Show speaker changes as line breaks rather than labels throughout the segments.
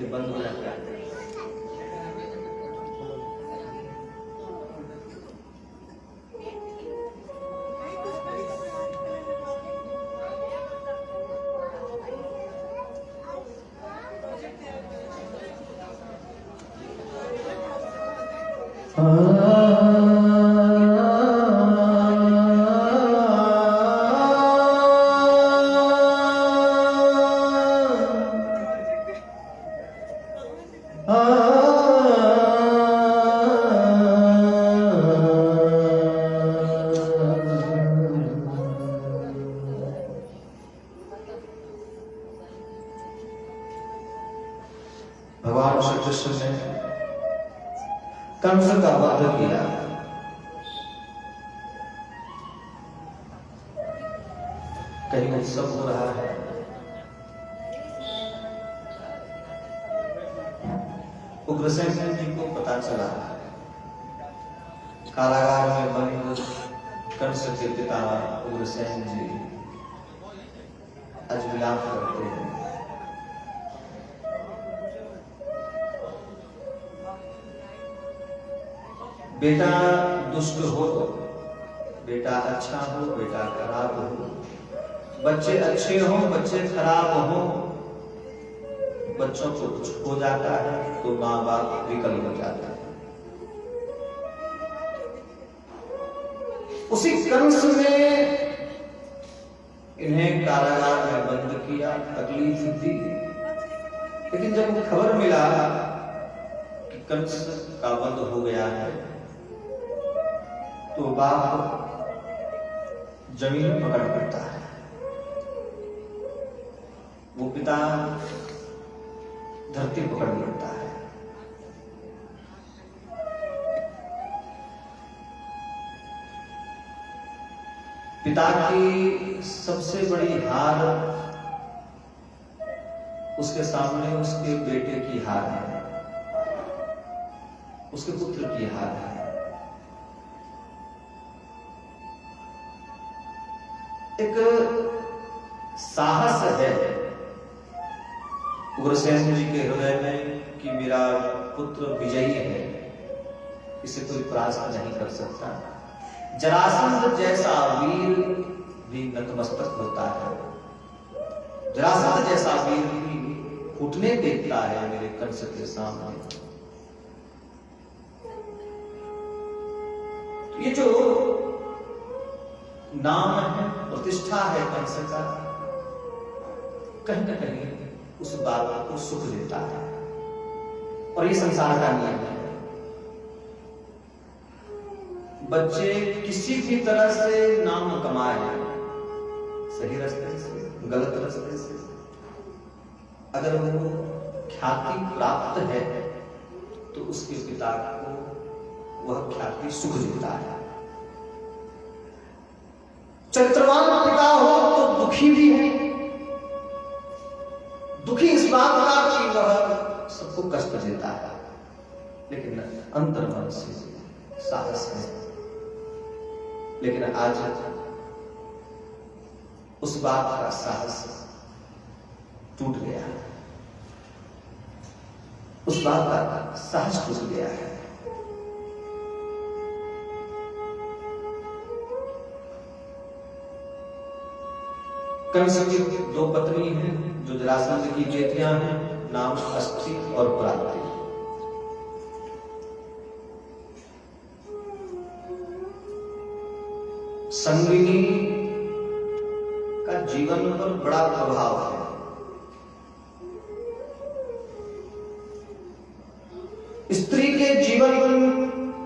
ये बंद हो जाता है। भगवान श्री कृष्ण ने कंस का वध किया। कहीं उत्सव हो रहा है, उग्रसेन जी को पता चला कारागार में बंद कंस के पिता उग्रसेन जी आज विलाप करते हैं। बेटा दुष्ट हो, बेटा अच्छा हो, बेटा खराब हो, बच्चे अच्छे हो, बच्चे खराब हो, बच्चों को कुछ हो जाता है तो माँ बाप विकल हो जाता है। उसी कंस ने इन्हें कारागार में बंद किया, तकलीफ दी। लेकिन जब खबर मिला कि कंस का वध हो गया है तो बाप जमीन पकड़ पड़ता है। वो पिता धरती पकड़ लेता है। पिता की सबसे बड़ी हार उसके सामने उसके बेटे की हार है, उसके पुत्र की हार है। एक साहस है उग्रसेन जी के हृदय में कि मेरा पुत्र विजयी है, इसे कोई परास्त नहीं कर सकता। जरासंध जैसा वीर भी नतमस्तक होता है, जरासंध जैसा वीर भी घुटने देखता है मेरे कंस के सामने। ये जो नाम है, प्रतिष्ठा है कंस का, कहीं न कहीं उस बात को सुख देता है। और ये संसार का नियम है। बच्चे किसी भी तरह से नाम कमाए, सही रास्ते से, गलत रास्ते से, अगर वो ख्याति प्राप्त है तो उसके पिता को वह ख्याति सुख देता है। चरित्रवान पिता हो तो दुखी भी है, दुखी इस बात का कि वह सबको कष्ट देता है, लेकिन अंतर्मन से साहस है। लेकिन आज उस बात का साहस टूट गया है, उस बात का साहस टूट गया है। कंस की दो पत्नी हैं जो जरासंध की बेटियां हैं, नाम अस्थि और प्राप्ति। संगिनी का जीवन पर बड़ा प्रभाव है। स्त्री के जीवन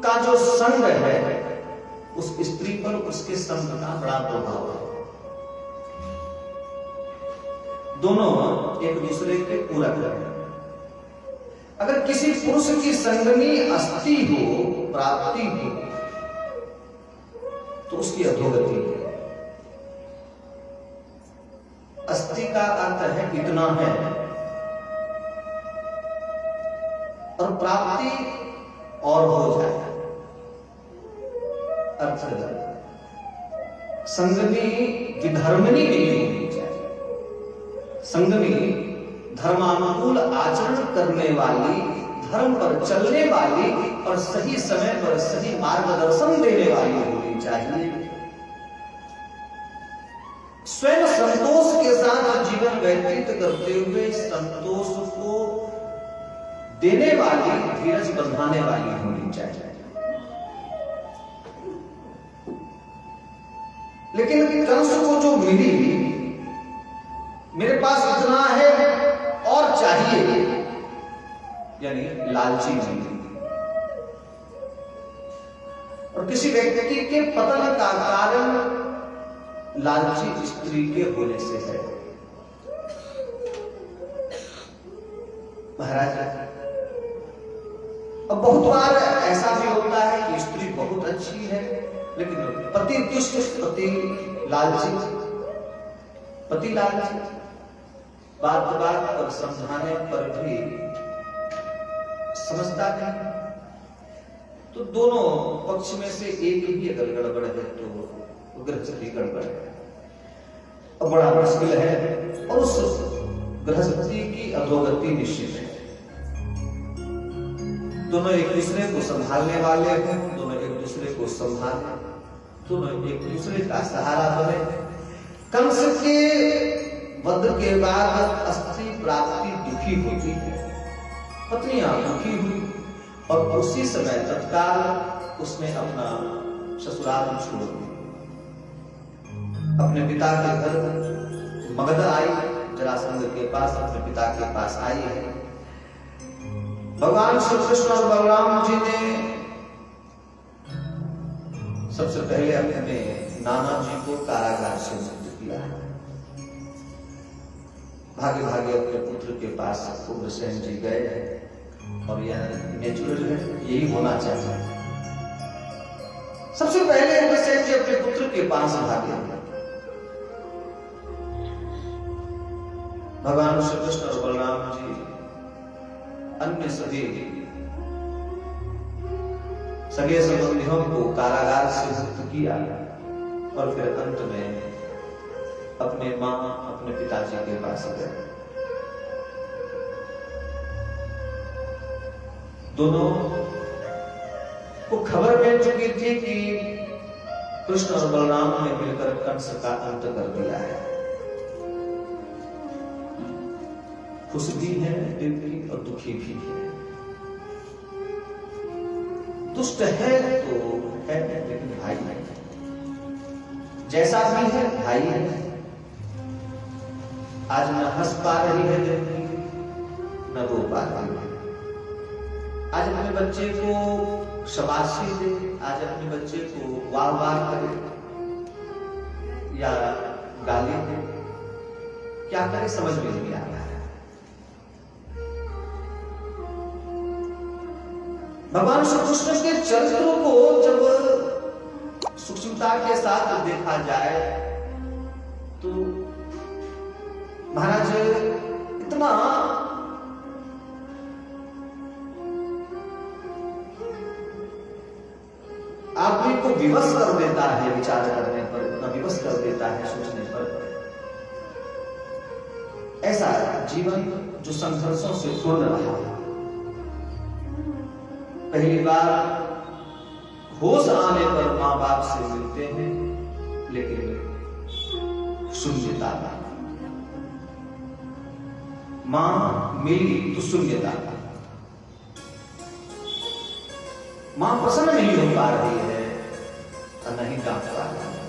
का जो संग है, उस स्त्री पर उसके संग का बड़ा प्रभाव है। दोनों एक दूसरे के पूरक हैं। अगर किसी पुरुष की संगनी अस्थि हो, प्राप्ति हो, तो उसकी अधोगति है। अस्थि का अर्थ है इतना है, और प्राप्ति और हो जाए, अर्थ संगनी विधर्मनी नहीं होनी चाहिए। संगनी धर्मानुकूल आचरण करने वाली, धर्म पर चलने वाली और सही समय पर सही मार्गदर्शन देने वाली होनी चाहिए। स्वयं संतोष के साथ जीवन व्यतीत करते हुए संतोष को देने वाली, धीरज बंधाने वाली होनी चाहिए। लेकिन कंस को जो मिली, मेरे पास इतना है और चाहिए, यानी लालची मिली। और किसी व्यक्ति के पतन का कारण लालची स्त्री के होने से है। महाराज, अब बहुत बार ऐसा भी होता है कि स्त्री बहुत अच्छी है, लेकिन पति दुष्ट, पति लालची, बात पर समझाने पर भी समझता नहीं। तो दोनों पक्ष में से एक ही अगर गड़बड़ है तो गृहस्थी गड़बड़ है, और बड़ा मुश्किल है, और उस गृहस्थी की अधोगति निश्चित है। दोनों एक दूसरे को संभालने वाले हैं, दोनों एक दूसरे को संभालें, दोनों एक दूसरे का सहारा बने। कंस के वध के बाद स्त्री प्राप्ति दुखी होती है, पत्नियां दुखी हुई, और उसी समय तत्काल उसने अपना ससुराल छोड़ दिया, अपने पिता के घर मगध आई, जरासंध के पास, अपने पिता के पास आई है। भगवान श्री कृष्ण और बलराम जी ने सबसे पहले अपने नाना जी को कारागार से मुक्त किया है। भागे भागे अपने पुत्र के पास उग्रसेन जी गए हैं, और यह नेचुरल है, यही होना चाहिए। सबसे पहले उग्रसेन जी अपने पुत्र के पास भागे। भगवान श्री कृष्ण और बलराम जी अन्य सभी सगे संबंधियों को कारागार से मुक्त किया, और फिर अंत में अपने मां, अपने पिताजी के पास गए। दोनों को खबर मिल चुकी थी कि कृष्ण और बलराम ने मिलकर कंस का अंत कर दिया है। खुश भी है देवकी, और दुखी भी है। दुष्ट है तो है, लेकिन भाई नहीं, जैसा भी है भाई है। आज न हंस पा रही है देवकी, न रो पा रही है। आज अपने बच्चे को शाबाशी दे, आज अपने बच्चे को वाह वाह करे या गाली दे, क्या करे समझ में नहीं आ रहा है। भगवान श्री कृष्ण के चरित्र को जब सूक्ष्मता के साथ देखा जाए तो महाराज इतना आदमी को विवश कर देता है, विचार करने पर इतना विवश कर देता है, सोचने पर। ऐसा जीवन जो संघर्षों से पूर्ण रहा है। पहली बार होश आने पर मां बाप से मिलते हैं, लेकिन शून्यता का, मां मिली तो शून्यता का। मां प्रसन्न नहीं हो पा रही है और नहीं डांट पा रही है।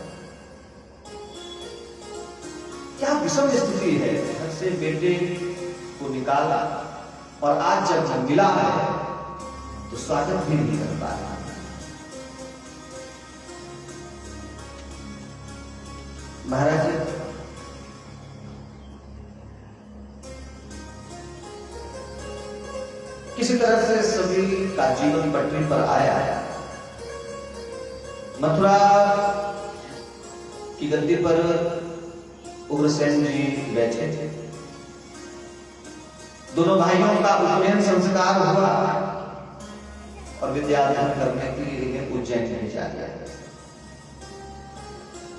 क्या विषम स्थिति है। घर से बेटे को निकाला और आज जब मिला है तो स्वागत भी नहीं कर पा रहा। महाराज किसी तरह से सभी का जीवन पटरी पर आया। मथुरा की गद्दी पर उग्रसेन जी बैठे थे। दोनों भाइयों का उपनयन संस्कार हुआ और विद्याध्ययन करने के लिए इन्हें उज्जैन भेजा गया।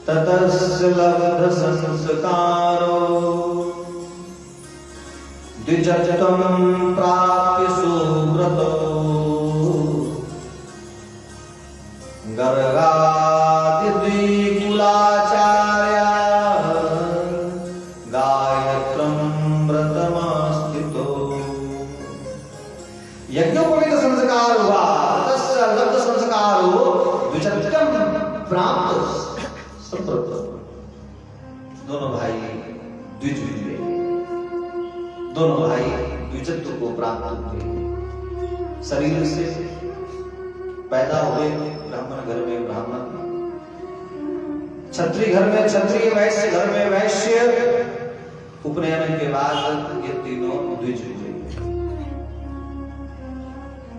ततस्य लब्ध संस्कारो द्विजत्वं प्राप्य सुव्रतो गर्गादिद्विकुलाचार्य गायत्रं व्रतमास्थितो। यज्ञोपवीत संस्कार हुआ, तस्य लब्ध संस्कारो द्विजत्वं प्राप्त सुव्रतो। दोनों भाई द्विज हुए, दोनों भाई द्विजत्व को प्राप्त हुए। शरीर से पैदा हुए ब्राह्मण घर में ब्राह्मण, क्षत्रिय घर में क्षत्रिय, वैश्य घर में वैश्य। उपनयन के बाद ये तीनों द्विज हुए।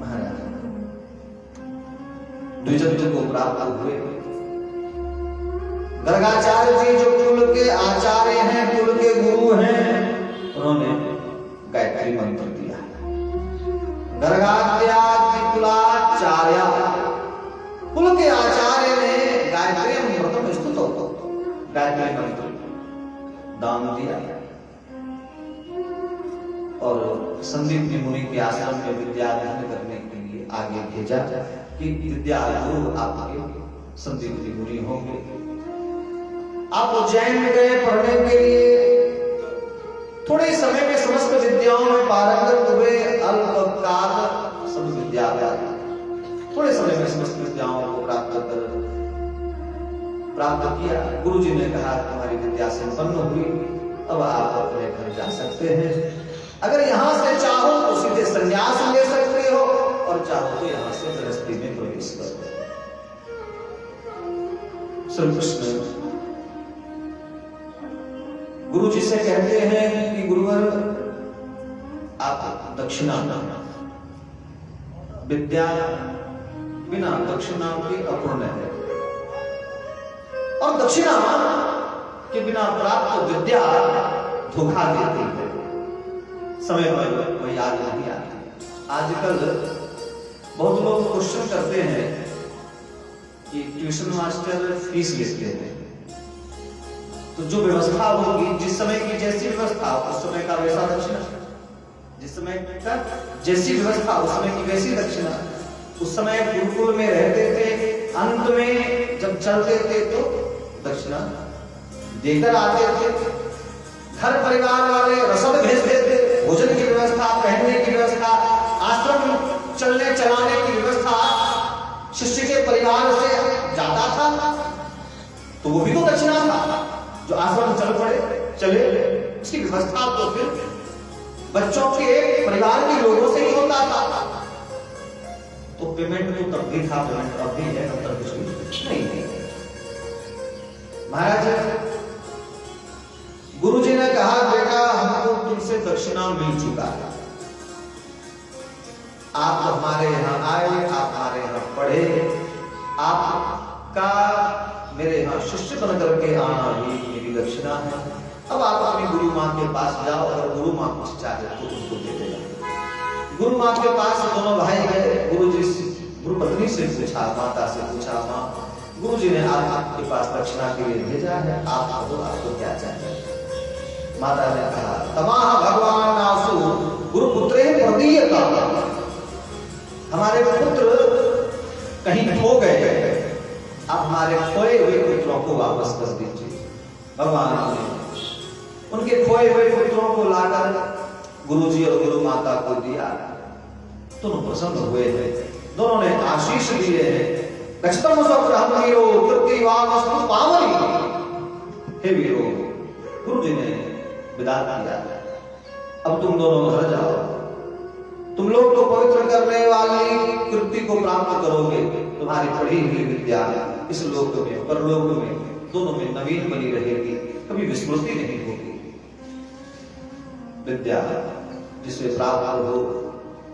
महाराज द्विजत्व को प्राप्त हुए। गर्गाचार्य जी जो कुल के आचार्य हैं, कुल के गुरु हैं, उन्होंने गायत्री मंत्र दिया। गर्गाद्यादि कुलाचार्य, कुल के आचार्य ने गायत्री व्रतम स्तुतो, गायत्री मंत्र दान दिया और संदीप मुनि के आश्रम में विद्या अध्ययन करने के लिए आगे भेजा कि विद्या गुरु आपके संदीप मुनि होंगे। आप उज्जैन में गए पढ़ने के लिए, थोड़े समय में समस्त विद्याओं में पारंगत हुए। अल्पकाल सब विद्या, थोड़े समय में समस्त विद्याओं को प्राप्त किया। गुरुजी ने कहा तुम्हारी विद्या संपन्न हुई, अब आप अपने घर जा सकते हैं। अगर यहां से चाहो तो सीधे संन्यास ले सकते हो, और चाहो तो यहां से गृहस्थी में प्रवेश करो। श्री कृष्ण गुरुजी से कहते हैं कि गुरुवर आप दक्षिणा, विद्या बिना दक्षिणा के अपूर्ण है, और दक्षिणा के बिना प्राप्त विद्या धोखा देती है, समय पर वह याद नहीं आती। आजकल बहुत लोग क्वेश्चन करते हैं कि ट्यूशन मास्टर फीस लेते हैं, तो जो व्यवस्था होगी, जिस समय की जैसी व्यवस्था उस समय का वैसा दक्षिणा, जिस समय का जैसी व्यवस्था उस समय की वैसी दक्षिणा। उस समय गुरुकुल में रहते थे, अंत में जब चलते थे तो दक्षिणा देकर आते थे। घर परिवार वाले रसद भेजते थे, भोजन की व्यवस्था, पहनने की व्यवस्था, आश्रम चलने चलाने की व्यवस्था शिष्य के परिवार से जाता था, तो वो भी तो दक्षिणा था। जो आश्रम चले उसकी व्यवस्था तो फिर बच्चों के परिवार के लोगों से ही होता था। तो पेमेंट तो तब भी था, पेमेंट अब भी है, तब कुछ नहीं है। महाराज गुरुजी ने कहा बेटा हमको तुमसे दक्षिणा मिल चुका है, आप हमारे यहाँ आए, आप हमारे यहाँ पढ़े, आपका मेरे यहाँ शिष्य बन करके आना ही मेरी दक्षिणा है। अब आप अपनी गुरु माँ के पास जाओ, अगर गुरु माँ कुछ चाहे तो उनको दे देना। गुरु माँ के पास दोनों भाई गए। गुरु पत्नी से पूछा, माता से पूछा, माँ गुरुजी ने आपके पास दक्षिणा के लिए भेजा है, आप कहो आपको क्या चाहिए। माता ने कहा तमाह भगवान आसु गुरु पुत्रे प्रदीयता, हमारे पुत्र कहीं खो गए, आप हमारे खोए हुए पुत्रों को वापस कर दीजिए। भगवान ने उनके खोए हुए पुत्रों को लाकर गुरुजी और गुरु माता को दिया। दोनों प्रसन्न हुए हैं, दोनों ने आशीष दिए हैं। रक्षतम स्वग्रहम वीरो कीर्तिवानस्तु पावनी, हे वीरो गुरुजी ने विदा किया, अब तुम दोनों घर जाओ, तुम लोग तो पवित्र करने वाली कीर्ति को प्राप्त करोगे। तुम्हारी पढ़ी हुई विद्या इस लोक में परलोक में दोनों में नवीन बनी रहेगी, कभी विस्मृति नहीं होगी। विद्या जिसे प्राप्त हो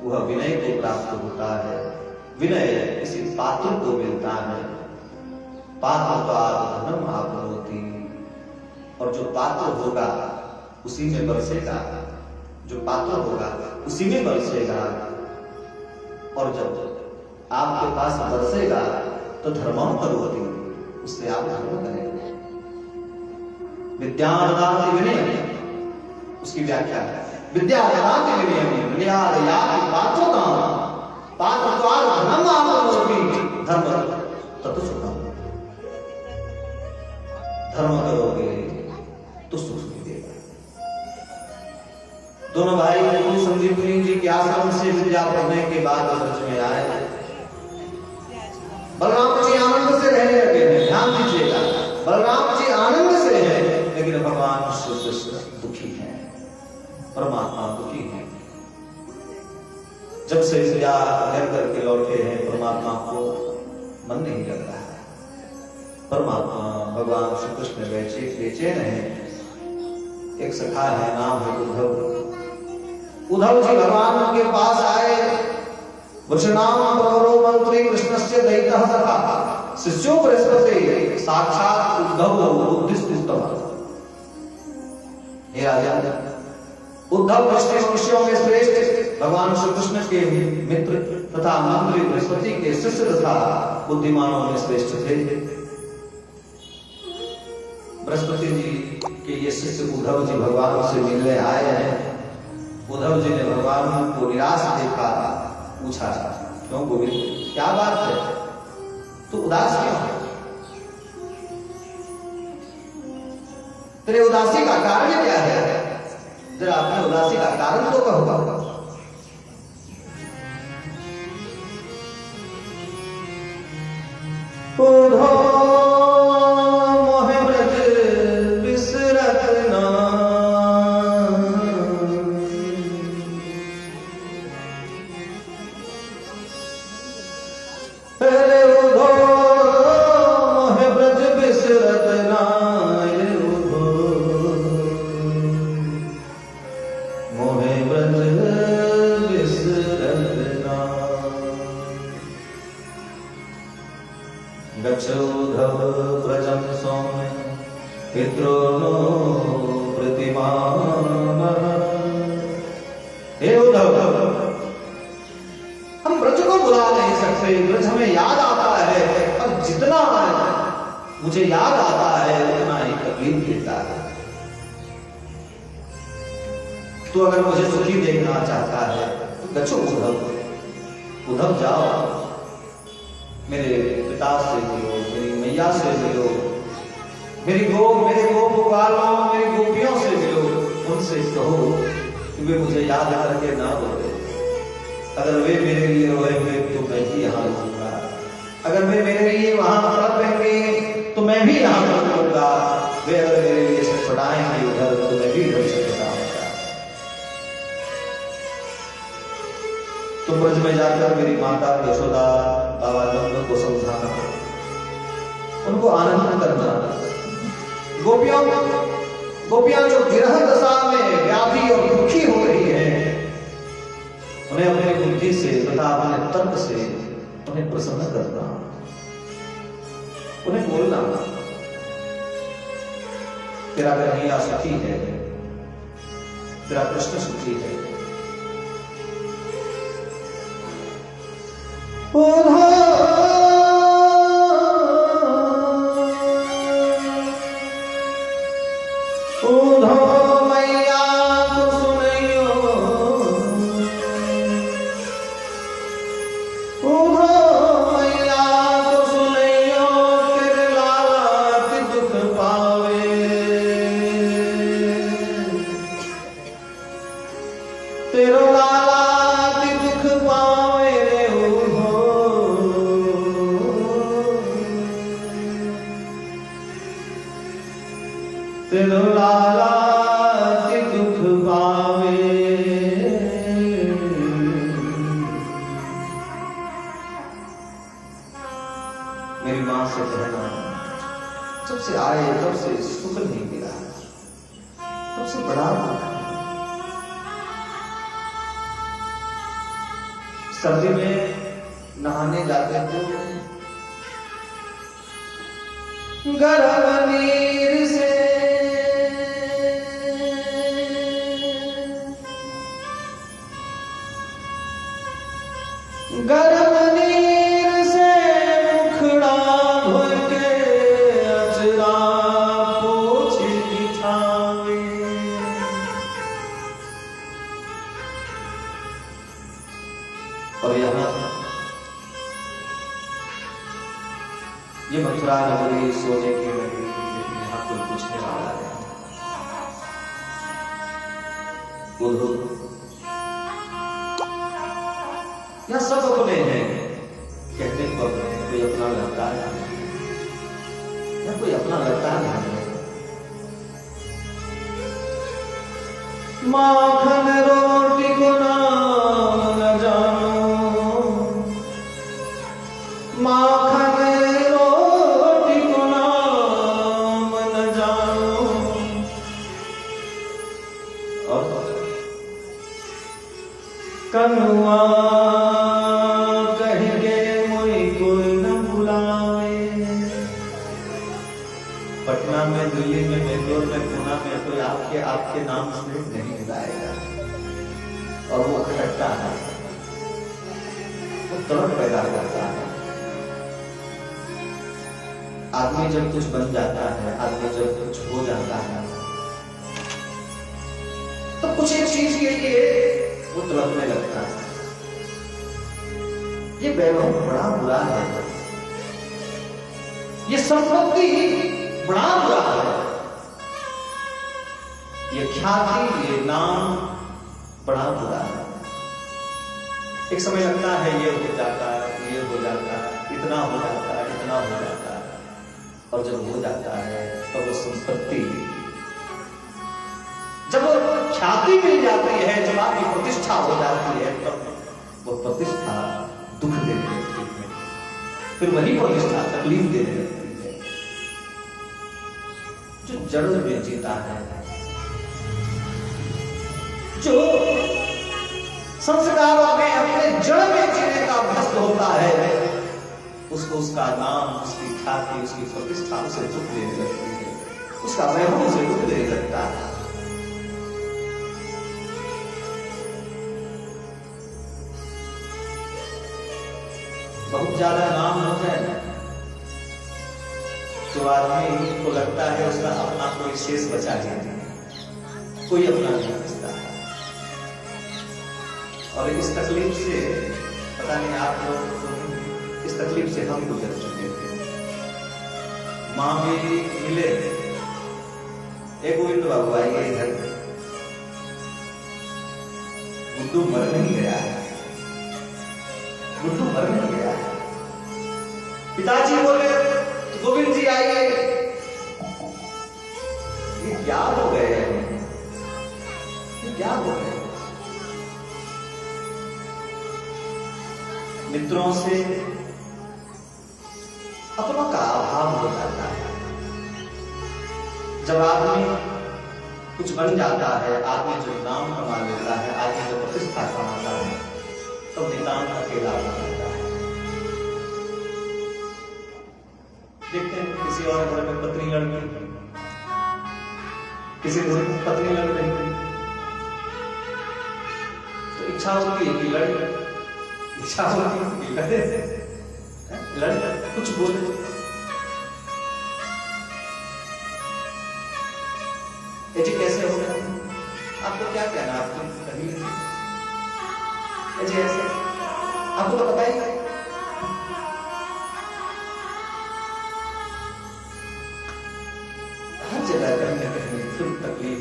वह विनय को प्राप्त होता है, विनय किसी पात्र को मिलता है। पात्रत्वात् धनम आपनोति, और जो पात्र होगा उसी में बरसेगा, जो पात्र होगा उसी में बरसेगा, और जब आपके पास बरसेगा तो धर्मम करोति, उससे आप धर्म करेंगे। विद्या ददाति विनय, उसकी व्याख्या है विद्या प्रदान विनयम निरादयाति पात्रताम पात्रत्वात् धनम आपनोति धर्म तत् सुखम। धर्म करोगे तो सुख मिलेगा। दोनों भाई गुरु संदीपनी जी के आश्रम से विद्या पढ़ने के बाद ब्रज में आए। बलराम जी आनंद से रहने लगे हैं। ध्यान दीजिएगा, बलराम जी आनंद से हैं, लेकिन भगवान श्री कृष्ण दुखी हैं, परमात्मा दुखी हैं। जब से विद्या घर करके लौटे हैं, परमात्मा को मन नहीं लग रहा है। परमात्मा भगवान श्री कृष्ण बेचैन हैं। एक सखा है, नाम है उद्धव। उद्धव जी भगवान के पास आए। वृषणाम प्रवरो मंत्री कृष्णस्य दैतः सखा शिष्यो बृहस्पति साक्षात उद्धव बुद्धिस्तुतः। हे राजा, उद्धव शिष्यों में श्रेष्ठ भगवान श्री कृष्ण के मित्र तथा मंत्री बृहस्पति के शिष्य तथा बुद्धिमानों में श्रेष्ठ थे। बृहस्पति जी के ये शिष्य उद्धव जी भगवान से मिलने आए हैं। उद्धव जी ने भगवान को निराश देखा, पूछा क्यों गोविंद, क्या बात है, तू उदास क्यों है? तेरे उदासी का कारण क्या है? जरा अपने उदासी का कारण तो कहो। मोहे ब्रज बिसरत ना, पहले उधो मोहे ब्रज बिसरत ना, मोहे ब्रज बिसरत ना। गच्छोद्धव व्रजं सौम्य पितॄनो प्रतिमानः। हे उद्धव, हम ब्रज को बुला नहीं सकते, ब्रज हमें याद आता है, और जितना मुझे याद आता है उतना ही तकलीफ देता है। तो अगर मुझे सुखी देखना चाहता है तो गच्छो उद्धव, उद्धव जाओ, मेरे पिता से मिलो, मेरी मैया से मिलो, मेरे गोपालों, मेरी गोपियों से मिलो, उनसे कहो कि वे मुझे याद करके ना रोए। अगर वे मेरे लिए रोएंगे तो मैं भी यहाँ रहूंगा, अगर वे मेरे लिए वहां तड़पेंगे तो मैं भी यहाँ तड़पूंगा, वे अगर मेरे लिए छटपटाएंगे उधर तो मैं भी इधर छटपटाऊंगा। तुम ब्रज में जाकर मेरी माता यशोदा बाबा नंद को समझाना, उनको आनंद करना। गोपियां जो विरह दशा में व्याधि और दुखी हो रही हैं, उन्हें अपनी बुद्धि से तथा अपने तर्क से उन्हें प्रसन्न करना, उन्हें बोलना तेरा कन्हैया सुखी है, तेरा कृष्ण सुखी है। उद्धव मैया को सुनियो, उद्धव मैया को सुनियो, तेरे लाला की दुख पावे, तेरो लाला की दुख पावे रे उद्धव, तेरो लाला की दुख पावे। मेरी मां से कहना, जब से आए तब से सुख नहीं मिला, तब से बड़ा सर्दी में नहाने जाते थे, गर्म नीर से गर्म नीर से मुखड़ा धोए के अचरा पोछ बिछावे, और यहाँ ये मथुरा नगरी सोने की नगरी, लेकिन यहाँ कोई पूछने वाला है बोलो। यहाँ सब अपने हैं, कहते को अपने, कोई अपना लगता है या कोई अपना लगता है। माखन रोटी को नाम न जानो, माखन रोटी को नाम न जानो, और कनुआ कह के मोई कोई न बुलावे। पटना में, दिल्ली में, बेंगलोर में, पुणे में कोई आपके नाम से नहीं बुलाएगा, और वो खटकता है, वो तड़प पैदा करता है। आदमी जब कुछ बन जाता है, आदमी जब कुछ हो जाता है, तो कुछ एक चीज के लिए वो तड़पने लगता है। ये वैभव बड़ा बुरा है, ये संपत्ति बड़ा बुरा है, ये ख्याति, ये नाम बड़ा बुरा है। एक समय लगता है ये हो जाता है, ये हो जाता है, इतना हो जाता है, इतना हो जाता है, और जब हो जाता है तो वो संपत्ति, जब वो ख्याति मिल जाती है, जब आपकी प्रतिष्ठा हो जाती है, तब वो प्रतिष्ठा दुख देने लगती है, फिर वही प्रतिष्ठा तकलीफ देने लगती है। जो जड़ में जीता है, जो संस्कारों में अपने जड़ में जीने का अभ्यस्त होता है, उसको उसका नाम, उसकी ख्याति, उसकी प्रतिष्ठा उसे दुख देने लगती है, उसका वैभव उसे दुख देने लगता है। बहुत ज्यादा नाम हो जाए तो आदमी को लगता है उसका अपना कोई शेष बचा नहीं, कोई अपना नहीं बचता है। और इस तकलीफ से, पता नहीं आप लोग, इस तकलीफ से हम गुजर चुके थे। मां भी मिले, एक गोविंद बाबू आइए इधर, गुड्डू मर नहीं गया है, गुड्डू मर नहीं गया है। पिताजी बोले गोविंद जी आइए, ये क्या हो गए हैं, ये क्या हो गए। मित्रों से अपनों का अभाव हो जाता है। जब आदमी कुछ बन जाता है, आदमी जो नाम कमा लेता है, आदमी जो प्रतिष्ठा कमाता है, तो नितांत अकेला हो जाता है। देखते हैं किसी और घर में पत्नी लड़ गई, किसी घर में पत्नी लड़ गई, तो इच्छा होती है कि लड़े, इच्छा होती है कि लड़े, कुछ बोले। जी कैसे हो गया, आपको क्या कहना, आपको कभी जी ऐसे आपको तो पता ही, हर जगह कहीं ना कहीं फिर तकलीफ,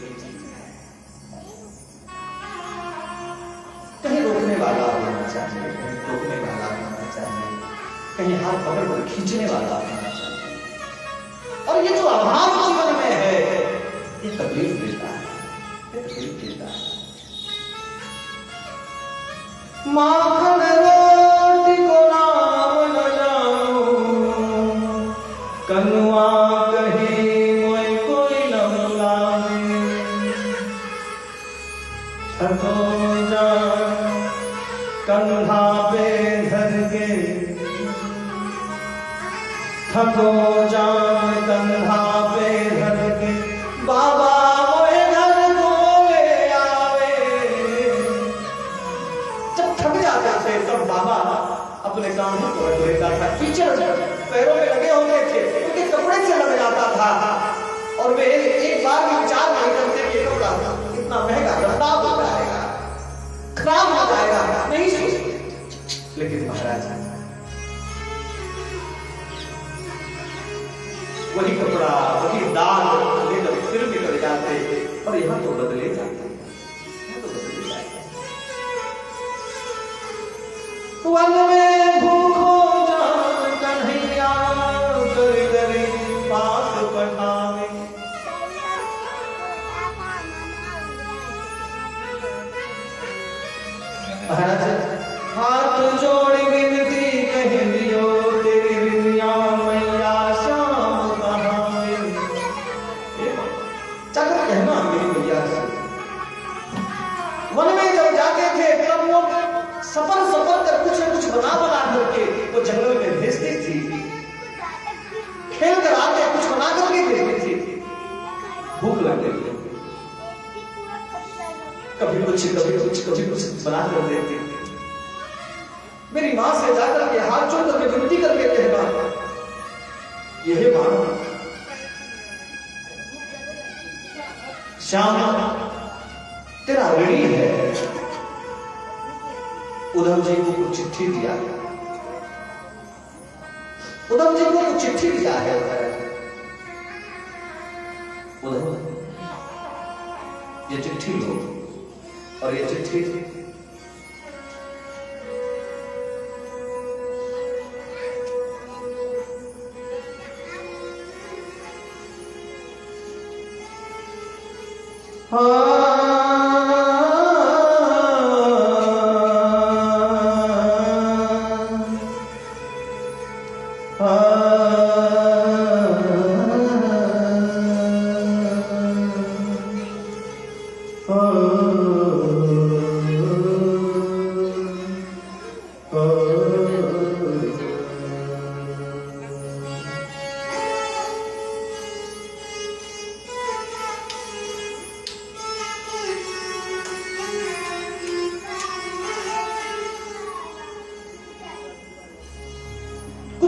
कहीं रोकने वाला होना चाहिए, कहीं रोकने वाला होना चाहिए, कहीं हाथ पकड़ कर खींचने वाला होना चाहिए। और ये जो अभाव जीवन में है, ये तकलीफ देता है, ये तकलीफ देता है। माखन रोटी को नाम न जानो, कनुआ कहीं मोय कोई न बुलावे। थको जा कंधा पे धर के, थको जा कंधा पे धर के, बाबा मोए घर को ले आवे। जब थक जाते थे तब बाबा अपने कांधों को रख लेता था, कीचड़ पैरों में लगे होते थे, उनके कपड़े से लग जाता था, और वे एक बार भी विचार नहीं करते कि कपड़ा इतना महंगा खराब हो जाएगा, खराब हो जाएगा, नहीं सोचते। महाराज हाथ जोड़ विनती कह लियो तेरी विद्या मैया श्याम कहाँ जाकर कहना मेरी मैया से। वन में जब जाते थे तब वो सफर कर कुछ न कुछ बना करके वो जंगल में भेजती थी, खेल कर आते कुछ बना करके भेजती थी। भूख लग गई कभी कुछ बना कर देती। मेरी मां से जाकर के हाथ जोड़ करके विनती करके कहना यह मां श्याम तेरा ऋणी है। उद्धव जी को कुछ चिट्ठी दिया, उद्धव जी को कुछ चिट्ठी दिया है। उद्धव ये चिट्ठी लो और ये चिट्ठी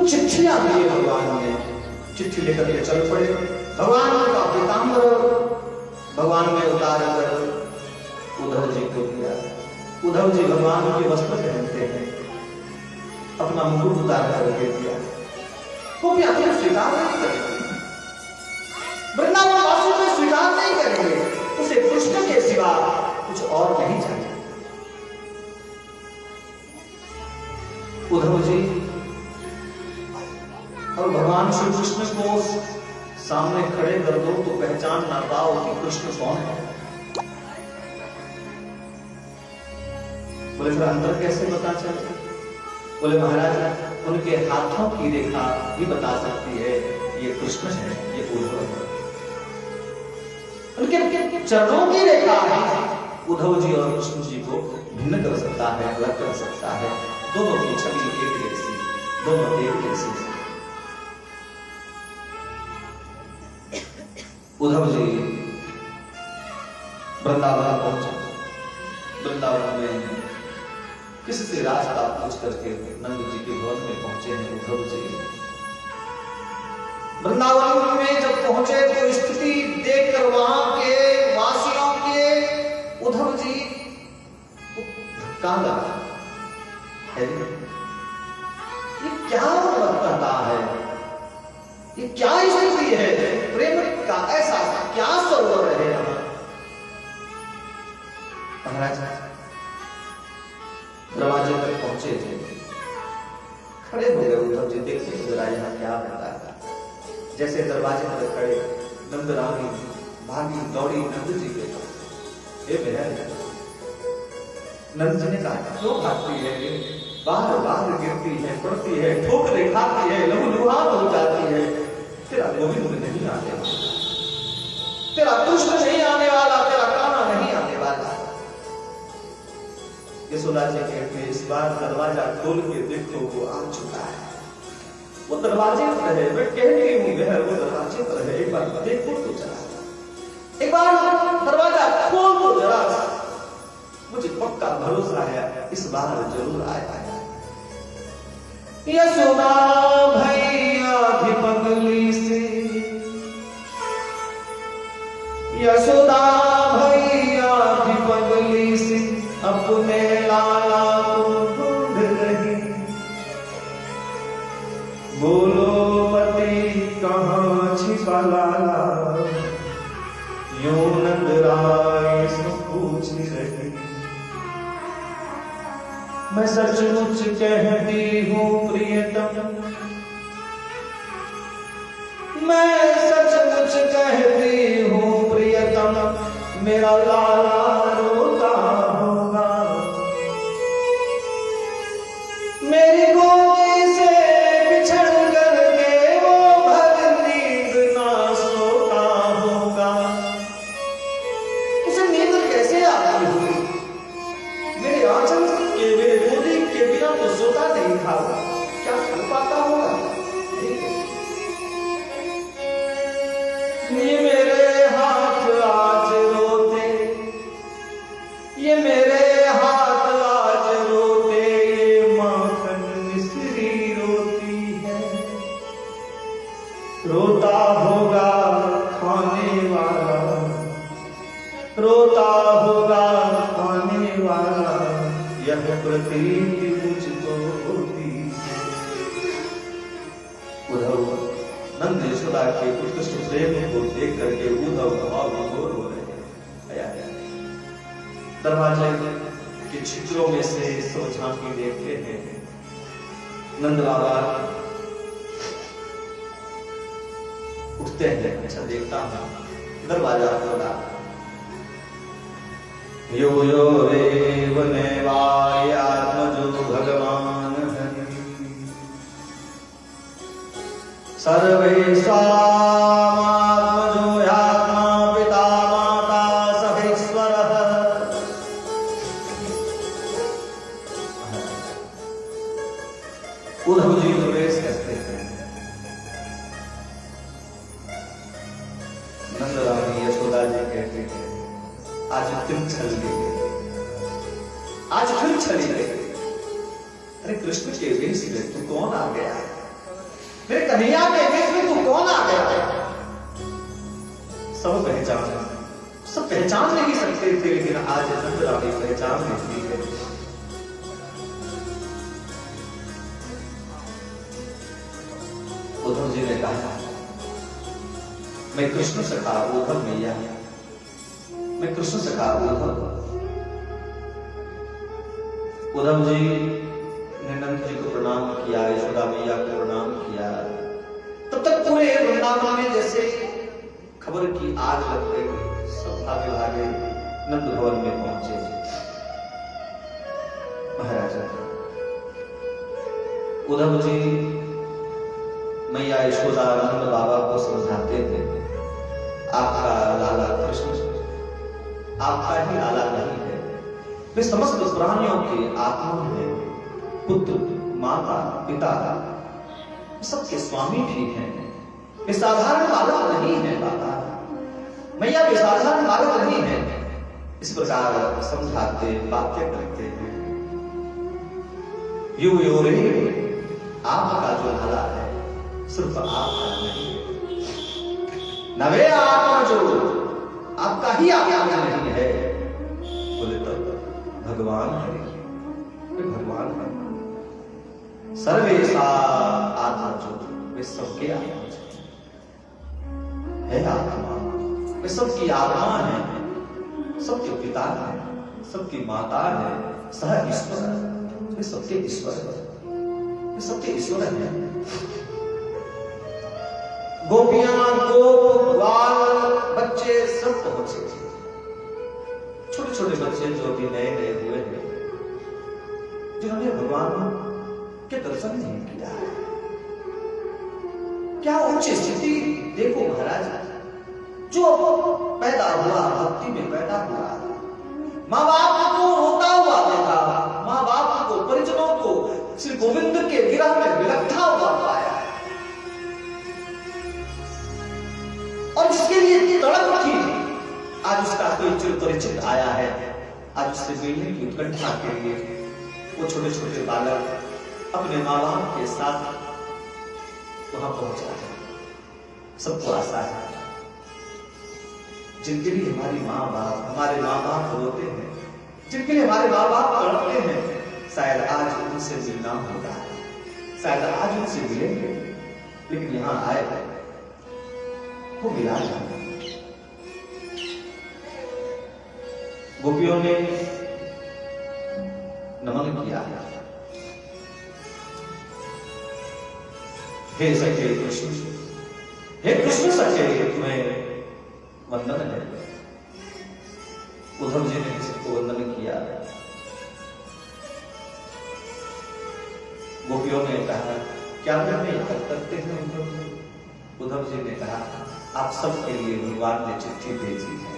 चिट्ठियां दी भगवान ने। चिट्ठी लेकर के चल पड़े। भगवान का पीताम्बर भगवान ने उतार कर उद्धव जी को दिया। उद्धव जी भगवान के वस्त्र पहनते हैं, अपना मुकुट उतार करके दिया। वो भी आखिर स्वीकार नहीं करेंगे, वृंदावन वासियों में स्वीकार नहीं करेंगे। उसे कृष्ण के सिवा कुछ और नहीं चाहिए। उद्धव जी और भगवान श्री कृष्ण को सामने खड़े कर दो तो पहचान ना पाओ कि कृष्ण कौन है। बोले फिर अंतर कैसे पता चले? बोले महाराज उनके हाथों की रेखा भी बता सकती है ये कृष्ण है, ये उद्धव है। उनके चरणों की रेखा है उद्धव जी और कृष्ण जी को भिन्न कर सकता है, अलग कर सकता है। दोनों की छवि एक जैसी, दोनों एक जैसी। उद्धव जी वृंदावन पहुंचे। वृंदावन में किसी से रास्ता पूछ करके नंद जी के भवन में पहुंचे हैं उद्धव जी। वृंदावन में जब पहुंचे तो स्थिति देखकर वहां के वासियों के उद्धव जी धक्का लगा है। ये क्या करता है? ये क्या स्थिति है? प्रेम का ऐसा क्या सरोवर है यहाँ? महाराज दरवाजे तक पहुंचे थे, खड़े हो गए उद्धव जी। देखते जरा यहाँ क्या होता है। जैसे दरवाजे पर खड़े नंद रानी भागी दौड़ी नंद जी के पास। हे बहन, नंद जी ने कहा क्यों भागती है? बार बार गिरती है, पड़ती है, ठोकरें खाती है, लहूलुहान हो जाती है। तेरा गोविंद नहीं आने वाला, तेरा कृष्ण नहीं आने वाला, तेरा कान्हा नहीं आने वाला। यशोदा जी कहते हैं इस बार दरवाजा खोल के देखो वो आ चुका है। वो दरवाजे पर है, मैं कह रही हूँ बहन वो दरवाजे पर है, एक बार देखो तो जरा, एक बार दरवाजा खोल तो जरा। मुझे पक्का भरोसा है इस बार जरूर आएगा। यशोदा भैया भी पगली से, यशोदा भैया भी पगली से अपने लाला को ढूंढ रही। बोलो पति कहाँ छिपा लाला, यूं नंद राय से पूछ रही। मैं सचमुच कहती हूँ प्रियतम, मैं सचमुच कहती हूँ प्रियतम, मेरा लाला रोता होगा। रोता होगा आने वाला, यह प्रतीति मुझको होती है। उद्धव नंद यशोदा के उत्कृष्ट प्रेम को देख करके उद्धव भावविभोर हो रहे हैं। दरवाजे के छिद्रों में से सब झांकी देखते हैं। नंद बाबा उठते हैं, अच्छा देखता हूं, दरवाजा खोला। यो यो रेव नैवायात्मजो भगवान हरि, सर्वेषामात्मजो यात्मा पिता माता सहेश्वरः। उद्धव जी प्रवेश करते हैं। नंद रानी यशोदा जी कहते हैं, आज फिर चली गई, आज फिर चली गई। अरे कृष्ण के वेश में तू कौन आ गया? मेरे कन्हैया के वेश में तू कौन आ गया? सब पहचान नहीं सकते थे, लेकिन आज नंद रानी पहचान लेती है। उद्धव जी ने कहा, मैं कृष्ण सखा उद्धव मैया, मैं कृष्ण सखा उद्धव। उद्धव जी ने नंद जी को प्रणाम किया, यशोदा मैया को प्रणाम किया। तब तक पूरे वृंदावन में जैसे खबर की आग लग गई। सब भागे भागे नंद भवन में पहुंचे। महाराजा उद्धव जी मैया यशोदा नंद बाबा को समझाते थे, आपका लाला कृष्ण आपका ही लाला नहीं है, वे समस्त प्राणियों के आत्मा है, पुत्र माता पिता सबके स्वामी भी हैं। वे साधारण बालक नहीं है बाबा, मैया वे साधारण बालक नहीं है। इस प्रकार समझाते बातें करते हैं। यो यो रे, आपका जो लाला है सिर्फ आपका नहीं, नवे आत्मा जो आपका ही आत्मा नहीं है, बोले तो भगवान है, भगवान है। सर्वेशा आत्मा जो वे सबके आत्मा है, आत्मा वे सबकी आत्मा है, सबके पिता है, सबकी माता है, सह ईश्वर, वे सबके ईश्वर है, वे सबके ईश्वर है। गोपियां गोप ग्वाल बच्चे सब पहुंचे। छोटे छोटे बच्चे जो भी नए नए हुए हैं, जिन्होंने भगवान के दर्शन नहीं किया है। क्या उच्च स्थिति देखो महाराज, जो पैदा हुआ भक्ति में पैदा हुआ, माँ बाप को रोता हुआ देखा, माँ बाप को परिजनों को श्री गोविंद के विरह में विलखता हुआ पाया, और जिसके लिए तड़प थी, आज उसका कोई चिर परिचित आया है। आज उससे मिलने की उत्कंठा के लिए वो छोटे छोटे बालक अपने माँ बाप के साथ वहां पहुंचा है। सबको आशा है, जिनके लिए हमारे माँ बाप रोते हैं, जिनके लिए हमारे माँ बाप तड़पते हैं, शायद आज उनसे मिलना होगा, शायद आज उनसे मिलेंगे। लेकिन यहां आए वो मिला नहीं। गोपियों ने नमन किया, हे सखे कृष्ण, हे कृष्ण सखे तुम्हें वंदन है। उद्धव जी ने सबको वंदन किया। गोपियों ने कहा, क्या मैं याद करते हैं उद्धव जी ने कहा, आप सबके लिए भगवान ने चिट्ठी भेजी है,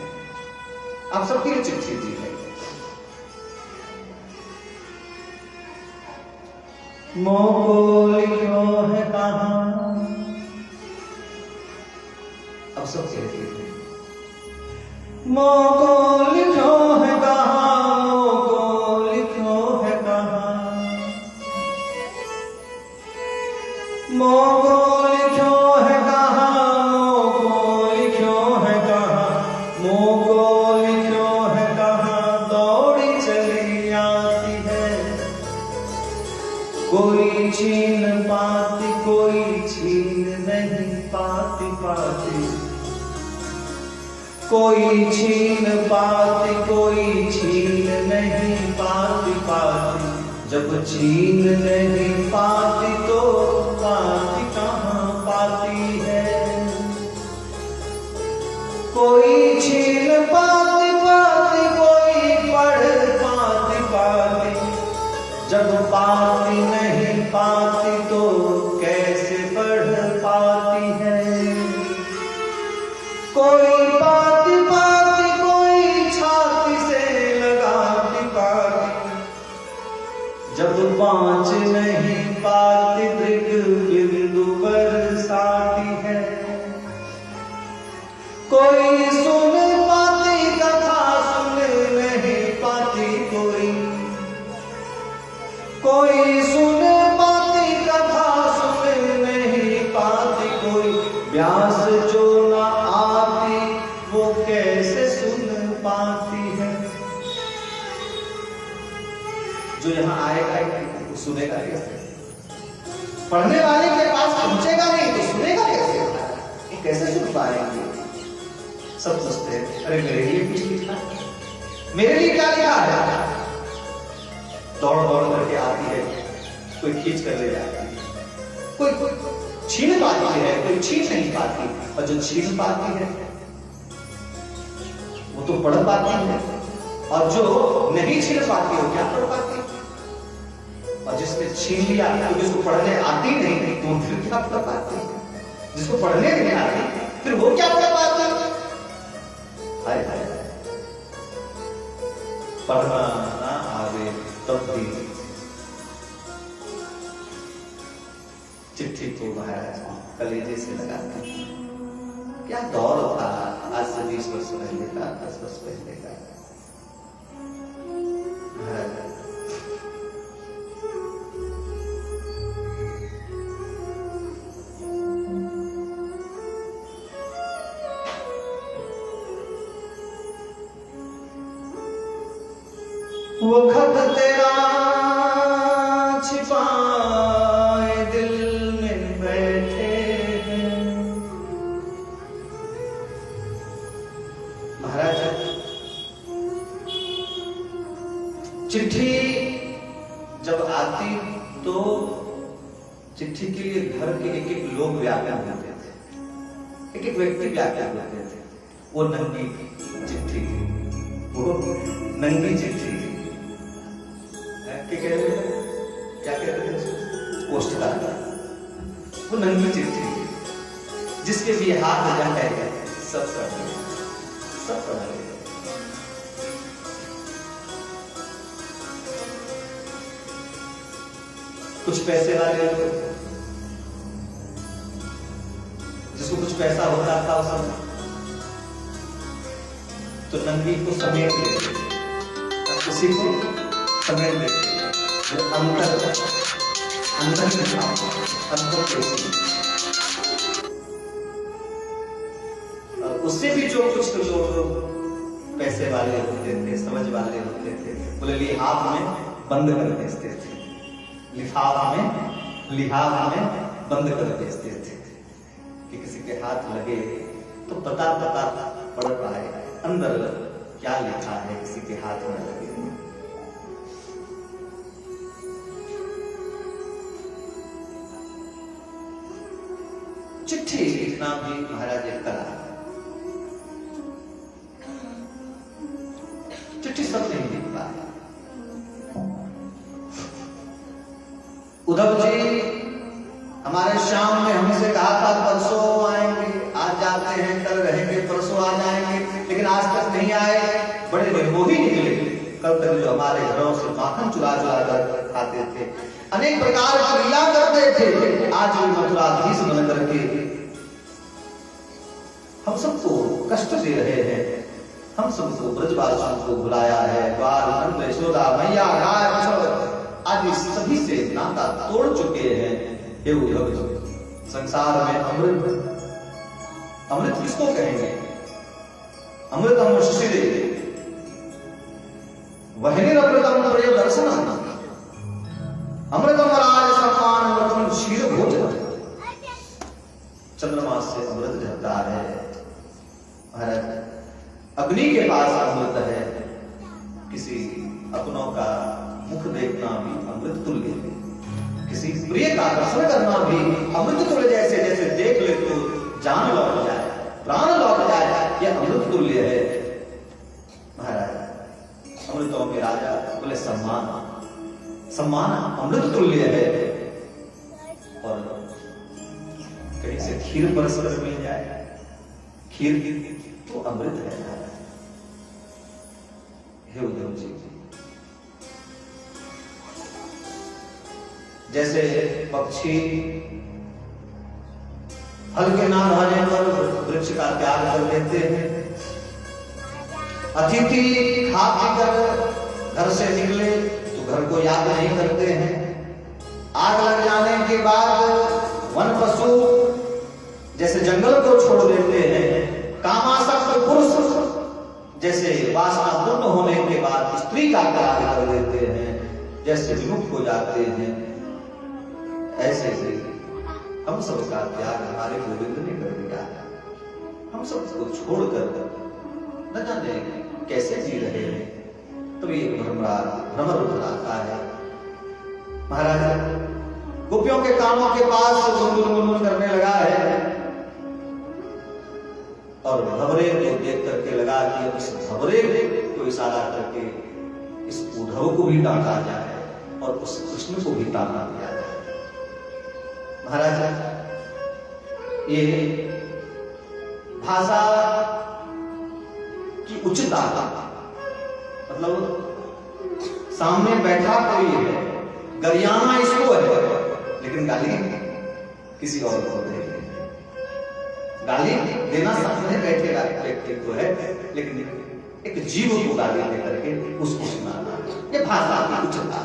आप सबके लिए चिट्ठी दी है। मोको लिखो है कहां, अब सब कहते हैं मोको लिखो है कहां, मोको लिखो है कहां, मोको लिखो है कहां, मोको लिखो है कहां, मोको लिखो कोई छीन पाती कोई छीन नहीं पाती पाती, जब छीन नहीं पाती तो पाती कहाँ पाती है। कोई छीन पाती पाती कोई पढ़ पाती पाती, जब पाती नहीं पाती तो कैसे पढ़ पाती है। कोई पाती पाती कोई छाती से लगाती पाती, जब पाँच नहीं पाती मृग बिंदु बरसाती है। कोई सुन पाती कथा सुन नहीं पाती कोई सुन पाती कथा सुन नहीं पाती कोई, व्यास जो ना आती वो कैसे सुन पाती है। जो यहाँ आएगा वो सुनेगा कैसे? पढ़ने वाले के पास पहुंचेगा नहीं तो सुनेगा कैसे? ये कैसे सुन पाएंगे? सब सोचते हैं अरे मेरे लिए कुछ लिखा है, मेरे लिए क्या लिखा है। दौड़ दौड़ करके आती है, कोई खींच कर ले जाती है, कोई छीन पाती है कोई छीन नहीं पाती, और जो छीन पाती है वो तो पढ़ पाती है, और जो नहीं छीन पाती वो क्या पढ़ पाती है। और जिसने छीन लिया तो जिसको पढ़ने आती नहीं तो फिर क्या पढ़ पाती है, जिसको पढ़ने नहीं आती फिर वो क्या पढ़ पाती है। हाय हाय, पढ़ना ना आवे तब भी चिट्ठी को महाराज कलेजे से लगाते हैं। क्या दौर था आज से 20 वर्ष पहले का, 10 वर्ष पहले का। वो खत तेरा छिपाए दिल में बैठे हैं। महाराज चिट्ठी जब आती तो चिट्ठी के लिए घर के एक एक लोग व्याकुल होते थे, एक एक व्यक्ति व्याकुल होते थे। वो नंगी चिट्ठी थी, वो नंगी चिट्ठी थी। क्या कहते थे उसको? पोस्टकार्ड। वो नंगी चिट्ठी जिसके भी हाथ जहाँ है सब पढ़ लिया, सब पढ़ लिया। कुछ पैसे वाले लोग, जिसको कुछ पैसा होता था उस तो नंगी को समेट लेते, उसी को समेट लेते। अंदर उससे भी जो कुछ लोग पैसे वाले होते थे, समझ वाले होते थे, बोले लिहाफ में बंद कर भेजते थे, लिफाफ में बंद कर भेजते थे कि किसी के हाथ लगे तो पता पड़ पाए अंदर क्या लिखा है, किसी के हाथ में लगे। चिट्ठी लिखना भी महाराज एक कला है। चिट्ठी सब नहीं लिख पाए। उद्धव जी हमारे शाम में हमसे कहा था परसों आएंगे, आज जाते हैं, कल रहेंगे, परसों आ जाएंगे, लेकिन आज तक नहीं आए। बड़े निर्मोही निकले। कल तक जो हमारे घरों से माखन चुरा कर खाते थे, अनेक प्रकार की लीला करते थे, आज भी मथुराधीश बन करके हम सबको कष्ट दे रहे हैं। हम सबको ब्रजवासियों को बुलाया है, ग्वाल नंद यशोदा मैया गाय बछड़ आदि सभी से नाता तोड़ चुके हैं। हे उद्धव जी, संसार में अमृत किसको कहेंगे? अमृतम शिशिरे वहनिरमृतम प्रिय दर्शनम अमृतम राज समान अमृतम क्षीर भोजन। चंद्रमा से अमृत झरता है महाराज, अग्नि के पास अमृत है, किसी अपनों का मुख देखना भी अमृत तुल्य है, किसी प्रिय का दर्शन करना भी अमृत तुल्य। जैसे जैसे देख ले तो जान लौट जाए, प्राण लौट जाए, यह अमृत तुल्य है। महाराज अमृतों के राजा बोले सम्मान, सम्मान अमृत तुल्य है। और कहीं से खीर परस्पर मिल जाए, खीर तो अमृत है। हे उद्धव जी, जैसे पक्षी फल के ना रहने पर वृक्ष का त्याग कर देते हैं, अतिथि खा पी कर घर से निकले तो घर को याद नहीं करते हैं, आग लग जाने के बाद वन पशु जैसे जंगल को छोड़ देते हैं, कामासक्त पुरुष जैसे वासना पूर्ण होने के बाद स्त्री का त्याग कर देते हैं, जैसे विमुक्त हो जाते हैं, ऐसे ही हम सबका त्याग हमारे गोविंद ने कर दिया है। हम सबको छोड़कर न जाने कैसे जी रहे हैं, तभी भ्रमर उठ आता है। महाराज गोपियों के कानों के पास गुनगुन करने लगा है और भंवरे को देख करके लगा कि इस भंवरे को इशारा करके इस उद्धव को भी डांटा जाए और उस कृष्ण को भी डांटा दिया जाए। महाराज ये भाषा की उच्चता, मतलब सामने बैठा कोई है, गरियाना इसको है, लेकिन गाली किसी और को दे, गाली देना सामने बैठेगा व्यक्ति को है, लेकिन एक जीव को गाली दे करके उसको सुनाना, ये भाषा की उच्चता।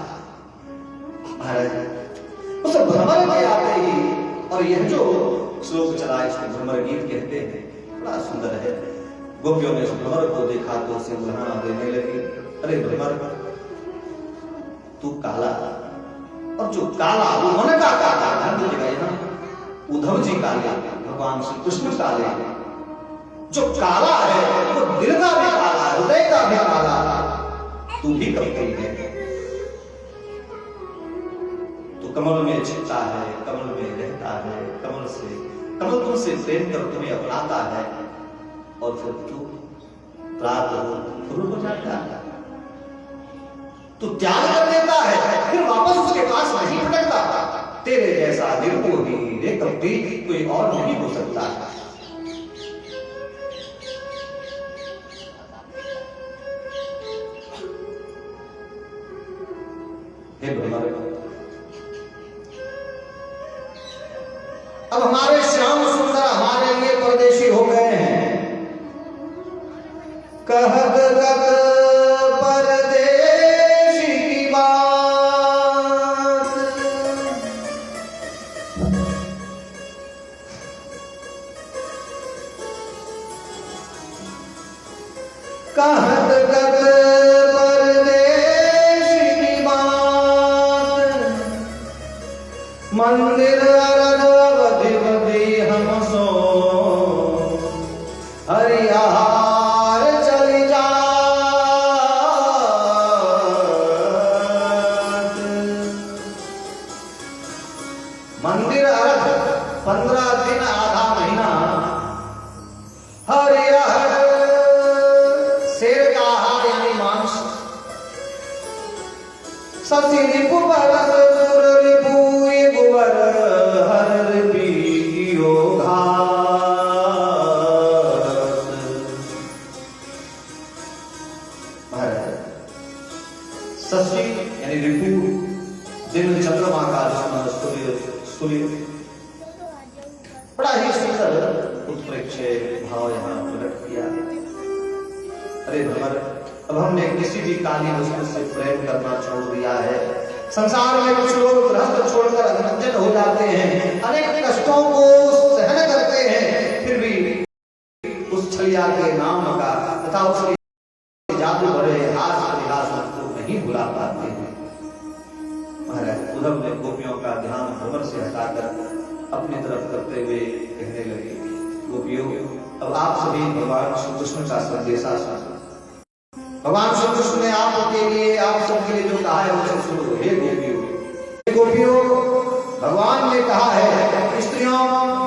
महाराज उस भ्रमर के आते ही, और यह जो श्लोक चला इसको भ्रमर गीत कहते हैं, बड़ा सुंदर है। गोपियों ने उस भ्रमर को देखा तो उसे बुलाना देने लगी, अरे भ्रमर तू काला, और जो काला वो मन का काला, ध्यान दीजिएगा, उद्धव जी काले, भगवान श्री कृष्ण काले, जो काला है वो दिल का भी काला, हृदय का भी काला, तू भी कभी है। कमल में छिपता है, कमल में रहता है, कमल तुमसे प्रेम कर तुम्हें अपनाता है, और फिर तू प्राप्त हो जाता है, तू त्याग कर देता है, फिर वापस उसके पास नहीं भटकता। तेरे जैसा निर्मोही रे कभी कोई और नहीं हो सकता। हे भ्रमर, अब हमारे श्याम सुंदर हमारे लिए परदेशी हो गए हैं, कहत गत परदेशी की बात, कहत गत परदेशी की बात, मंदिर हरियार चली जा, मंदिर अर्थ 15 दिन आधा महीना, हरियार शेर का आहार यानी मांस, सती रिपु बरस सुर रिपु गुवर हर रिपी योगा, यानी रिपु दिन चंद्रमा का सूर्य, बड़ा ही सुंदर उत्प्रेक्ष भाव यहाँ प्रकट किया। अरे भ्रमर, अब हमने किसी भी काली वस्तु से प्रेम करना छोड़ दिया है। संसार में कुछ लोग गृहस्थ छोड़कर अनंजन हो जाते हैं, अनेक कष्टों को सहन करते हैं, फिर भी उस छलिया के नाम का तथा उसके जादू भरे हास परिहास को नहीं भुला पाते हैं। महाराज उद्धव ने गोपियों का ध्यान भ्रमर से हटाकर अपनी तरफ करते हुए कहने लगे, गोपियों अब आप सभी भगवान श्री कृष्ण का संदेशा सुनो। भगवान श्री कृष्ण ने आपके लिए, आप सबके लिए जो कहा है उसे सुनो। हे गोपियों, भगवान ने कहा है स्त्रियों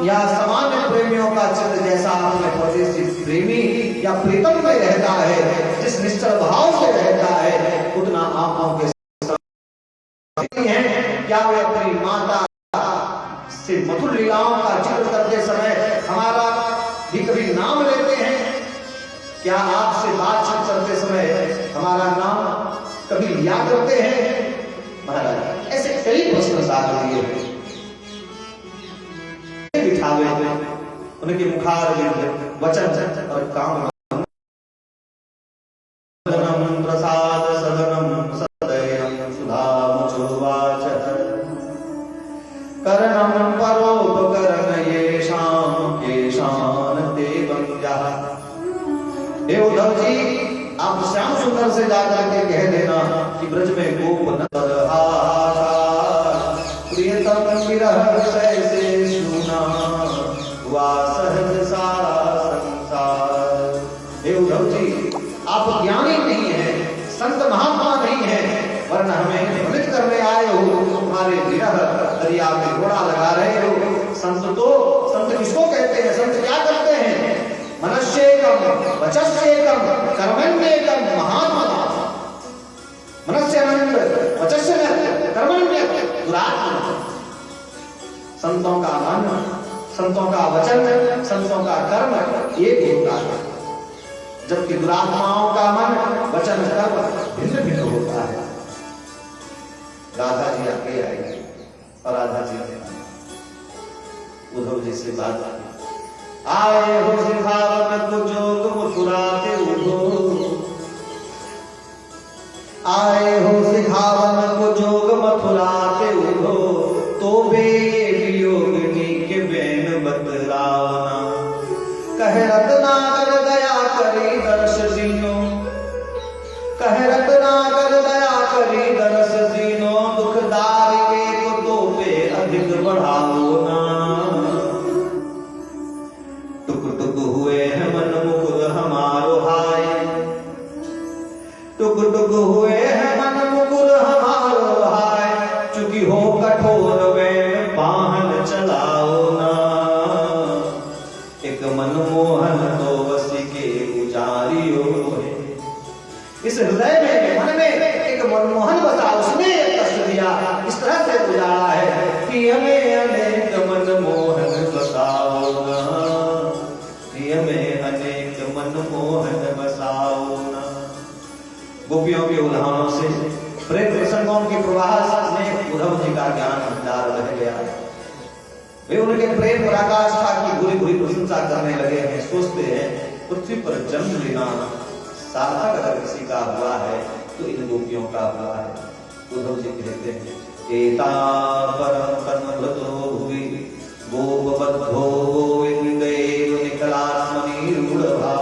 या सामान्य प्रेमियों का चित्र जैसा अपने पति से प्रेमी या प्रीतम में रहता है, जिस निश्चल भाव से रहता है, उतना आंखों के हैं। क्या वे अपनी माता से मधुर लीलाओं का जिक्र करते समय हमारा भी कभी नाम लेते हैं? क्या आपसे बातचीत करते समय हमारा नाम कभी लिया करते हैं? महाराज ऐसे कई प्रश्न साथ लिए बिठावे उनके मुखार वचन और काम प्रसाद सदनम सदयम सुधामुचोवाच करणम परोपकरण येषां केशान ते वन्द्यः। हे उद्धव जी, आप श्याम सुंदर से जाकर के कह देना कि ब्रज में गोप नर हाहाकार प्रियतम विरह विषय से सुना हुआ सहज सारा संसार। हे उद्धव जी, आप ज्ञानी नहीं है, संत महात्मा नहीं है, वरना हमें भ्रमित करने आए हो। हमारे विरह दरिया में घोड़ा लगा रहे हो। संत किसको कहते हैं? संत क्या करते हैं? मनस्येकम वचस्येकम कर्मण्येकम महात्मा। मनस्यानंद वचस्य कर्मण्य दुरात्मा। संतों का मन, संतों का वचन, संतों का कर्म एक होता है, जबकि दुरात्माओं का मन, वचन, कर्म भिन्न भिन्न होता है। राधा जी आगे आएगी और राधा जी ने उद्धव जी से बात की। आए हो सिखावन को जोग मुस्कुराते उठो, आए हो सिखावन को जोग मथुराते उठो, तो बे वियोगिनी के बैन बतरावना। कह रत्नाकर दया करी दर्श दीनो, कह रत्नाकर दया करी दर्श दीनो, दुखदारी के को तो पे अधिक बढ़ाओ ना। टुक टुक हुए है मन मुकुर हमारो हाय, टुक टुक हुए है मन मुकुर हमारो हाय, चुकी हो कठोर में पाहन चलाओ ना। एक मनमोहन तो वसी के गुजारियो है। इस हृदय में, मन में एक मनमोहन बसा, उसने एक कष्ट दिया, इस तरह से गुजारा है कि हमें अनेक मनमोहन बसाओ ना, कि हमें अनेक मनमोहन बसाओ ना। गोपियों के उदाहरणों से, प्रेम प्रसंगों के प्रवाह में उद्धव जी का ज्ञान भंडार रह गया। वे उनके प्रेम और आकाशा की भूरी भूरी प्रशंसा करने लगे हैं। सोचते हैं पृथ्वी पर जन्म लेना सार्थक अगर किसी का हुआ है तो इन गोपियों का हुआ है। उद्धव जी कहते हैं एता परम तन्मतो भुवि गोपबद्धो गोविंदेव निकलात्मनि रूढ़भा।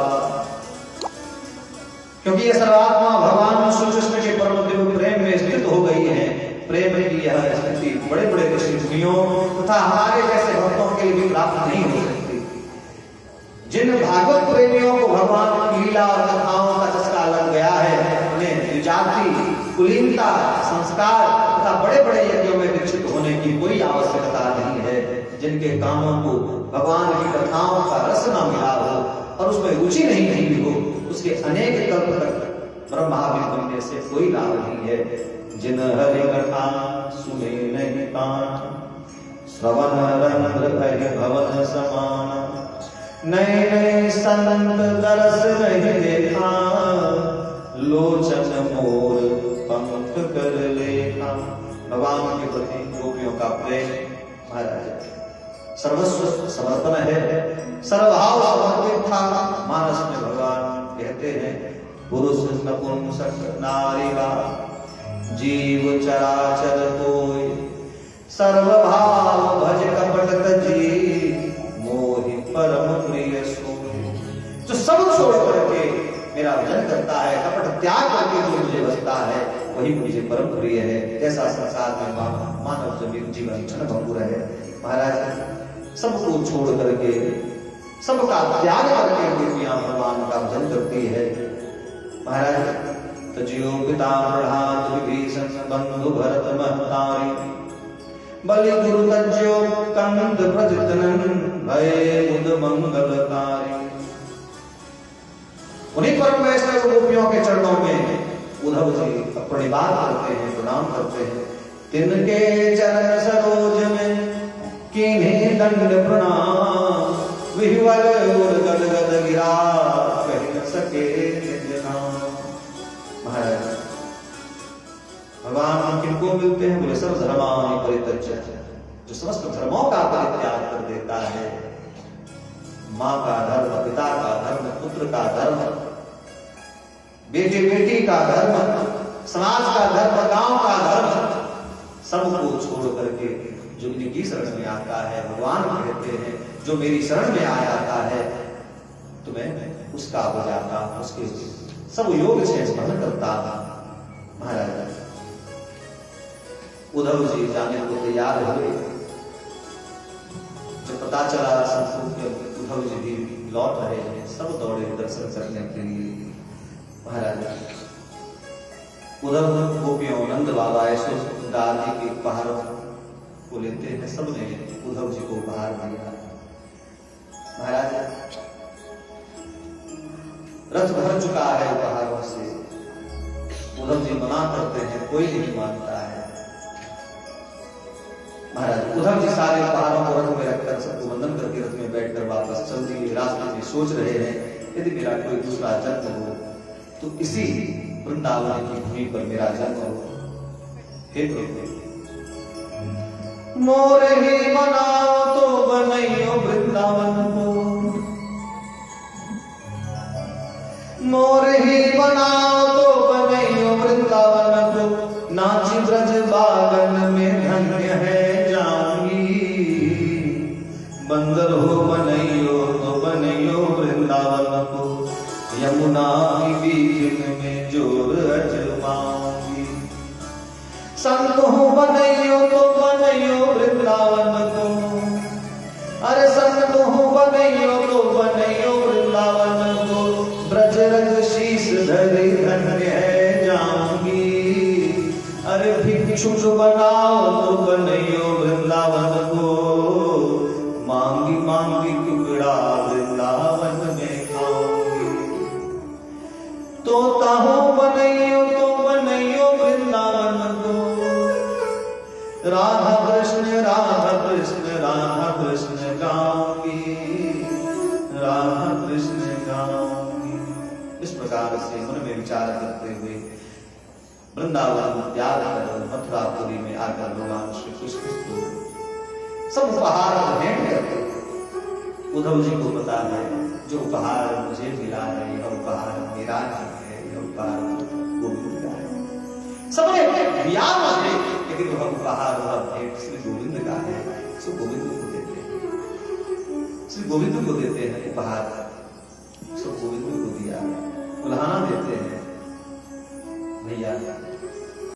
क्योंकि ये सर्वात्मा भगवान श्री कृष्ण के परम दिव्य प्रेम में स्थित हो गई है। प्रेम की यह स्थिति बड़े बड़े ऋषियों तथा हमारे जैसे भक्तों के लिए भी प्राप्त नहीं हो सकती। जिन भागवत प्रेमियों को भगवान की लीला और कथाओं का चस्का लग गया है, उन्हें द्विजाति, कुलीनता, संस्कार तथा बड़े बड़े यज्ञों में दीक्षित होने की कोई आवश्यकता नहीं है। जिनके कानों को भगवान की कथाओं का रस न मिला हो और उसमें रुचि नहीं हो, उसके अनेक कल्प तक ब्रह्माविद बनने से कोई लाभ नहीं है। जिन हरि कथा सुने नहीं कान, श्रवण रंध्र भरि भवन समान, नए नए संत दरस नहीं देखा, लोचन मोर पंख कर लेखा। भगवान के प्रति गोपियों का प्रेम महाराज सर्वस्व समर्पण है, सर्वभाव समर्पित था। मानस में भगवान कहते हैं पुरुष नपुंसक नारी बा जीव चराचर कोई, सर्वभाव भज कपट तजी मोहि परम प्रिय सोई। जो सब छोड़ करके मेरा भजन करता है, कपट त्याग करके जो मुझे बसता है, वही मुझे परम प्रिय है। जैसा संसार में मानव जीवन क्षण भंगुर है। महाराज सबको छोड़ करके, सबका त्याग करके गोपियां भगवान का भजन करती है। महाराज तजियो पिता प्रहलाद विभीषण बंधु भरत महतारी, बलि गुरु तज्यो कंद प्रजतनन भय मुद मंगलकारी। उन्हीं परम वैष्णव गोपियों के चरणों में उद्धव जी प्रणिपात करते हैं, प्रणाम करते हैं। तिनके चरण सरोज में कीन्हे दंड प्रणाम, विह्वल गद गद गिरा कह न सके निज नाम। महाराज भगवान किनको मिलते हैं? बोले सर्व धर्मानि परित्यज्य, जो समस्त धर्मों का परित्याग कर देता है। माँ का धर्म, पिता का धर्म, पुत्र का धर्म, बेटे बेटी का धर्म, समाज का धर्म, गांव का धर्म, सबको छोड़ करके जो इनकी शरण में आता है, भगवान कहते हैं जो मेरी शरण में आ जाता है तो मैं उसका हो जाता, उसके सब योग से स्मरण करता। महाराज उद्धव जी जाने को तैयार हुए। जब पता चला संपूर्ण उद्धव जी भी लौट रहे हैं, सब दौड़े दर्शन करने के लिए। महाराज उद्धव गोपियों नंद बाबा यशोदा जी के उपहार को लेते हैं, सबने उद्धव जी को उपहार दिया। महाराज रथ भर चुका है उपहारों से, उद्धव जी मना करते हैं, कोई नहीं मानता है। महाराज उद्धव जी सारे उपहारों को रथ में रखकर सबको वंदन करके रथ में बैठकर वापस चल दिए। रास्ते में सोच रहे हैं यदि मेरा कोई दूसरा जन्म हो तो इसी वृंदावन की भूमि पर मेरा जन्म हो। हे प्रभु मोर ही बनाओ तो बनइयो वृंदावन को, मोर ही बनाओ तो बनइयो वृंदावन को। नाची ब्रज बागन में धन्य है जाऊंगी, बंदर हो बनइयो तो बनइयो वृंदावन को। यमुना की बीच में जोर अजमाऊंगी, संत हो बनइयो तो बनइयो वृंदावन को। अरे संत हो बनइयो तो बनइयो वृंदावन को। ब्रज रज शीश धरि धन्य है जाऊंगी, अरे भिक्षुक बनाओ तो बनइयो वृंदावन को। मांगी मांगी टुकड़ा वृंदावन में खाऊंगी, तोता हो बनइयो तो बनइयो वृंदावन को। राधा कृष्ण राधा कृष्ण राधा कृष्ण गाऊंगी, राधा कृष्ण गाऊंगी। इस प्रकार से मन में विचार करते हुए वृंदावन त्याग कर मथुरापुरी में आकर भगवान श्री कृष्ण को सब उपहार भेंट करते। उद्धव जी को पता है जो उपहार मुझे मिला है यह उपहार मेरा नहीं है, यह उपहार गोविंद का है। सबने दिया मुझे, लेकिन वह उपहार वह भेंट श्री गोविंद का है, सो गोविंद को देते हैं, श्री गोविंद को देते हैं उपहार, सो गोविंद को दिया। उल्हाना देते हैं भैया